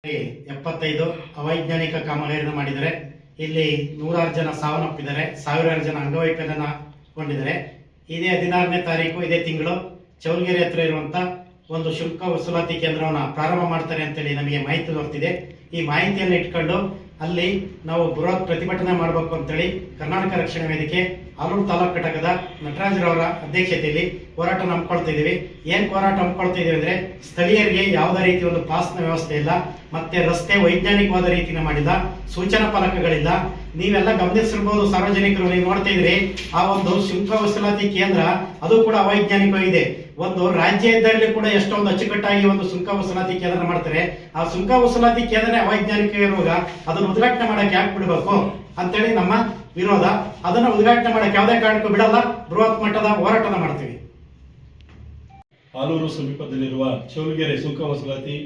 75 ಅವೈಜ್ಞಾನಿಕ ಕಾಮಗಾರಿಯನ್ನು ಮಾಡಿದರೆ ಇಲ್ಲಿ 106 ಜನ ಸಾವನ್ನಪ್ಪಿದ್ದಾರೆ, ಸಾವಿರಾರು ಜನ ಅಂಗವೈಕಲ್ಯಗೊಂಡಿದ್ದಾರೆ. ಇದೇ 16ನೇ ತಾರೀಕು ಇದೇ ತಿಂಗಳು ಚೌಲ್ಗೆರೆ ಹತ್ರ ಇರುವಂತ ಒಂದು ಶುಲ್ಕ ವಸೂಲಾತಿ ಕೇಂದ್ರವನ್ನು ಪ್ರಾರಂಭ ಮಾಡ್ತಾರೆ ಅಂತೇಳಿ ನಮಗೆ ಮಾಹಿತಿ ದೊರೆತಿದೆ. ಈ ಮಾಹಿತಿಯನ್ನು ಇಟ್ಕೊಂಡು ಅಲ್ಲಿ ನಾವು ಬೃಹತ್ ಪ್ರತಿಭಟನೆ ಮಾಡಬೇಕು ಅಂತೇಳಿ ಕರ್ನಾಟಕ ರಕ್ಷಣಾ ವೇದಿಕೆ ಆಲೂರು ತಾಲೂಕು ಘಟಕದ ನಟರಾಜರವರ ಅಧ್ಯಕ್ಷತೆಯಲ್ಲಿ ಹೋರಾಟ ಹಮ್ಮಿಕೊಳ್ತಾ ಇದ್ದೀವಿ. ಏನ್ ಹೋರಾಟ ಹಮ್ಮಿಕೊಳ್ತಾ ಇದೀವಿ ಅಂದ್ರೆ, ಸ್ಥಳೀಯರಿಗೆ ಯಾವುದೇ ರೀತಿ ಒಂದು ಪಾಸ್ನ ವ್ಯವಸ್ಥೆ ಇಲ್ಲ, ಮತ್ತೆ ರಸ್ತೆ ವೈಜ್ಞಾನಿಕವಾದ ರೀತಿನ ಮಾಡಿಲ್ಲ, ಸೂಚನಾ ಫಲಕಗಳಿಲ್ಲ. ನೀವೆಲ್ಲ ಗಮನಿಸಿರ್ಬೋದು, ಸಾರ್ವಜನಿಕರು ನೀವು ನೋಡ್ತಾ ಇದ್ರಿ, ಆ ಒಂದು ಶುಲ್ಕ ವಸೂಲಾತಿ ಕೇಂದ್ರ ಅದು ಕೂಡ ಅವೈಜ್ಞಾನಿಕವಾಗಿದೆ. ಒಂದು ರಾಜ್ಯ ಹೆದ್ದಾರಿಯಲ್ಲಿ ಕೂಡ ಎಷ್ಟೊಂದು ಅಚ್ಚುಕಟ್ಟಾಗಿ ಒಂದು ಸುಂಕ ವಸೂಲಾತಿ ಕೇಂದ್ರ ಮಾಡ್ತಾರೆ. ಆ ಸುಂಕ ವಸೂಲಾತಿ ಕೇಂದ್ರ ಅವೈಜ್ಞಾನಿಕ ಇರುವಾಗ ಅದನ್ನು ಉದ್ಘಾಟನೆ ಮಾಡಕ್ಕೆ ಯಾಕೆ ಬಿಡಬೇಕು ಅಂತೇಳಿ ನಮ್ಮ ವಿರೋಧ. ಅದನ್ನು ಉದ್ಘಾಟನೆ ಮಾಡಕ್ಕೆ ಯಾವುದೇ ಕಾರಣಕ್ಕೂ ಬಿಡಲ್ಲ. ಬೃಹತ್ ಮಟ್ಟದ ಹೋರಾಟನ ಮಾಡ್ತೀವಿ. ಆಲೂರು ಸಮೀಪದಲ್ಲಿರುವ ಚೌಲ್ಗೆರೆ ಸುಂಕ ವಸೂಲಾತಿ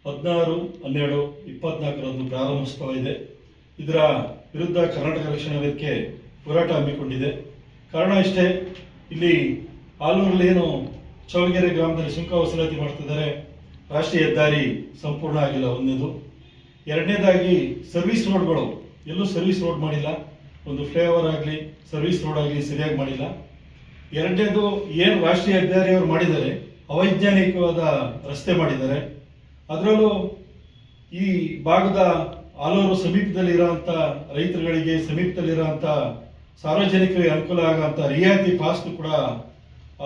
16/12/24 ಪ್ರಾರಂಭೋತ್ಸವ ಇದೆ. ಇದರ ವಿರುದ್ಧ ಕರ್ನಾಟಕ ರಕ್ಷಣಾ ವೇದಿಕೆ ಹೋರಾಟ ಹಮ್ಮಿಕೊಂಡಿದೆ. ಕಾರಣ ಇಷ್ಟೇ, ಇಲ್ಲಿ ಆಲೂರಲ್ಲಿ ಏನು ಚೌಲ್ಗೆರೆ ಗ್ರಾಮದಲ್ಲಿ ಸುಂಕ ವಸೂಲಾತಿ ಮಾಡ್ತಿದ್ದಾರೆ, ರಾಷ್ಟ್ರೀಯ ಹೆದ್ದಾರಿ ಸಂಪೂರ್ಣ ಆಗಿಲ್ಲ ಒಂದನೇದು. ಎರಡನೇದಾಗಿ ಸರ್ವಿಸ್ ರೋಡ್ಗಳು ಎಲ್ಲೂ ಸರ್ವಿಸ್ ರೋಡ್ ಮಾಡಿಲ್ಲ. ಒಂದು ಫ್ಲೈಓವರ್ ಆಗಲಿ ಸರ್ವಿಸ್ ರೋಡ್ ಆಗಲಿ ಸರಿಯಾಗಿ ಮಾಡಿಲ್ಲ. ಎರಡನೇದು ಏನು ರಾಷ್ಟ್ರೀಯ ಹೆದ್ದಾರಿ ಅವರು ಮಾಡಿದ್ದಾರೆ, ಅವೈಜ್ಞಾನಿಕವಾದ ರಸ್ತೆ ಮಾಡಿದ್ದಾರೆ. ಅದರಲ್ಲೂ ಈ ಭಾಗದ ಆಲೂರು ಸಮೀಪದಲ್ಲಿರುವಂಥ ರೈತರುಗಳಿಗೆ, ಸಮೀಪದಲ್ಲಿರುವಂಥ ಸಾರ್ವಜನಿಕರಿಗೆ ಅನುಕೂಲ ಆಗುವಂಥ ರಿಯಾಯಿತಿ ಪಾಸ್ನು ಕೂಡ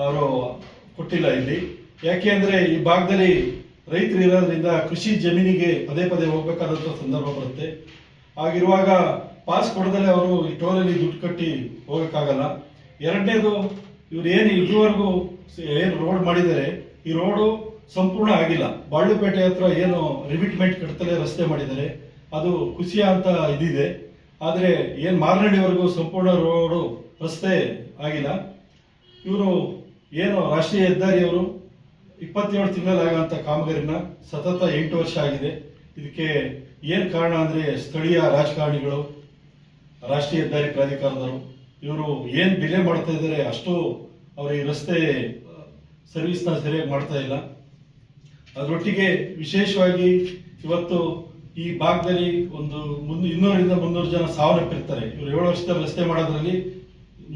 ಅವರು ಕೊಟ್ಟಿಲ್ಲ ಇಲ್ಲಿ. ಯಾಕೆ ಅಂದರೆ ಈ ಭಾಗದಲ್ಲಿ ರೈತರು ಇರೋದ್ರಿಂದ ಕೃಷಿ ಜಮೀನಿಗೆ ಪದೇ ಪದೇ ಹೋಗ್ಬೇಕಾದಂಥ ಸಂದರ್ಭ ಬರುತ್ತೆ. ಹಾಗಿರುವಾಗ ಪಾಸ್ ಕೊಡದಲ್ಲೇ ಅವರು ಈ ಟೋಲಲ್ಲಿ ದುಡ್ಡು ಕಟ್ಟಿ ಹೋಗೋಕ್ಕಾಗಲ್ಲ. ಎರಡನೇದು, ಇವ್ರು ಏನು ಇದುವರೆಗೂ ಏನು ರೋಡ್ ಮಾಡಿದ್ದಾರೆ, ಈ ರೋಡು ಸಂಪೂರ್ಣ ಆಗಿಲ್ಲ. ಬಾಳುಪೇಟೆ ಹತ್ರ ಏನು ರಿಮಿಟ್ಮೆಂಟ್ ಕಟ್ತಲೇ ರಸ್ತೆ ಮಾಡಿದ್ದಾರೆ, ಅದು ಕುಸಿಯ ಅಂತ ಇದಿದೆ. ಆದರೆ ಏನು ಮಾರ್ನಳ್ಳಿವರೆಗೂ ಸಂಪೂರ್ಣ ರೋಡು ರಸ್ತೆ ಆಗಿಲ್ಲ. ಇವರು ಏನು ರಾಷ್ಟ್ರೀಯ ಹೆದ್ದಾರಿಯವರು 27 ತಿಂಗಳಾಗಂತ ಕಾಮಗಾರಿನ ಸತತ 8 ವರ್ಷ ಆಗಿದೆ. ಇದಕ್ಕೆ ಏನು ಕಾರಣ ಅಂದರೆ, ಸ್ಥಳೀಯ ರಾಜಕಾರಣಿಗಳು, ರಾಷ್ಟ್ರೀಯ ಹೆದ್ದಾರಿ ಪ್ರಾಧಿಕಾರದವರು ಇವರು ಏನು ಡಿಲೇ ಮಾಡ್ತಾ ಇದ್ದಾರೆ, ಅಷ್ಟು ಅವರು ಈ ರಸ್ತೆ ಸರ್ವಿಸ್ನ ಸರಿಯಾಗಿ ಮಾಡ್ತಾ ಇಲ್ಲ. ಅದರೊಟ್ಟಿಗೆ ವಿಶೇಷವಾಗಿ ಇವತ್ತು ಈ ಭಾಗದಲ್ಲಿ ಒಂದು 200-300 ಜನ ಸಾವನ್ನಪ್ಪಿರ್ತಾರೆ. ಇವರು 7 ವರ್ಷದಲ್ಲಿ ರಸ್ತೆ ಮಾಡೋದ್ರಲ್ಲಿ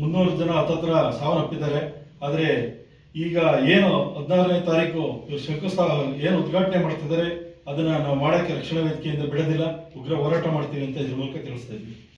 300 ಜನ ಹತ್ತತ್ರ ಸಾವನ್ನಪ್ಪಿದ್ದಾರೆ. ಆದರೆ ಈಗ ಏನು 16ನೇ ತಾರೀಕು ಏನು ಉದ್ಘಾಟನೆ ಮಾಡ್ತಿದ್ದಾರೆ, ಅದನ್ನ ನಾವು ಮಾಡೋಕ್ಕೆ ರಕ್ಷಣಾ ವೇದಿಕೆಯಿಂದ ಬಿಡೋದಿಲ್ಲ, ಉಗ್ರ ಹೋರಾಟ ಮಾಡ್ತೀವಿ ಅಂತ ಇದ್ರ ಮೂಲಕ ತಿಳಿಸ್ತಾ ಇದ್ವಿ.